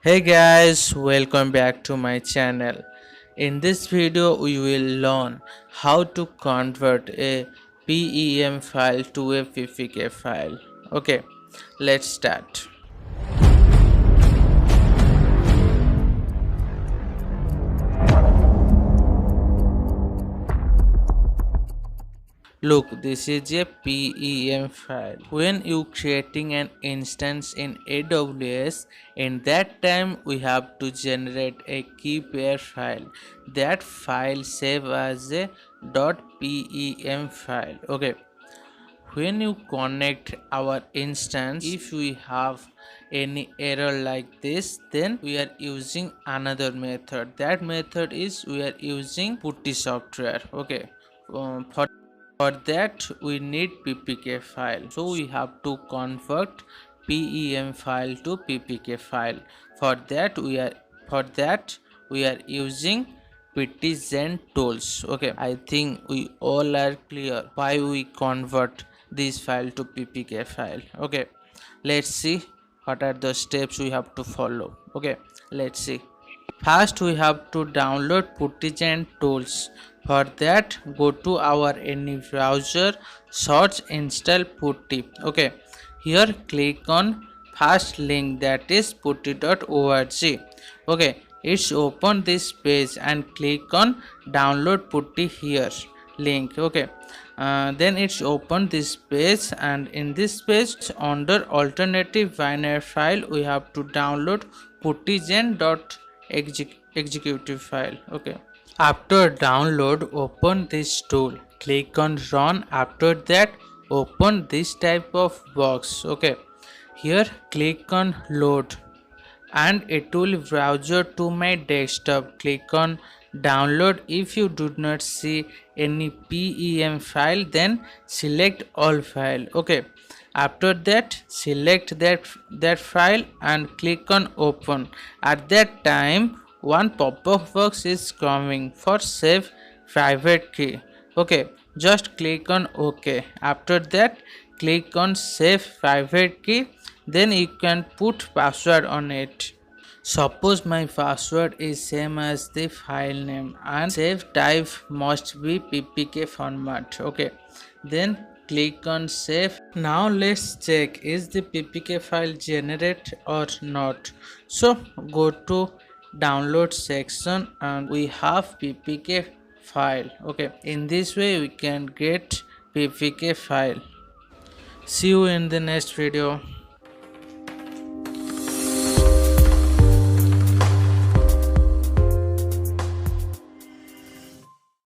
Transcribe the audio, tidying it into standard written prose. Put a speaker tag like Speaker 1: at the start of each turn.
Speaker 1: Hey guys, welcome back to my channel. In this video we will learn how to convert a PEM file to a PPK file. Okay, let's start. Look, this is a PEM file. When you creating an instance in AWS, in that time we have to generate a key pair file. That file save as a .pem file. Okay. When you connect our instance, if we have any error like this, then we are using another method. That method is we are using putty software. Okay. For that we need ppk file, so we have to convert pem file to ppk file. For that we are using Puttygen tools. Okay, I think we all are clear why we convert this file to ppk file. Okay, let's see what are the steps we have to follow. Okay, let's see. First, we have to download Puttygen tools. For that, go to our any browser, search install Putty. Okay, here click on first link, that is putty.org. Okay, it's open this page and click on download Putty here link. Okay, then it's open this page, and in this page under alternative binary file we have to download puttygen.executive file. Okay, after download, open this tool, click on run. After that, open this type of box. Okay, here click on load and it will browser to my desktop. Click on download. If you do not see any pem file, then select all file. Okay, after that select that file and click on open. At that time one pop-up box is coming for save private key. Okay, just click on ok. After that click on save private key, then you can put password on it. Suppose my password is same as the file name and save type must be ppk format. Okay, then click on save. Now let's check is the ppk file generate or not. So go to download section and we have ppk file. Okay, in this way we can get ppk file. See you in the next video.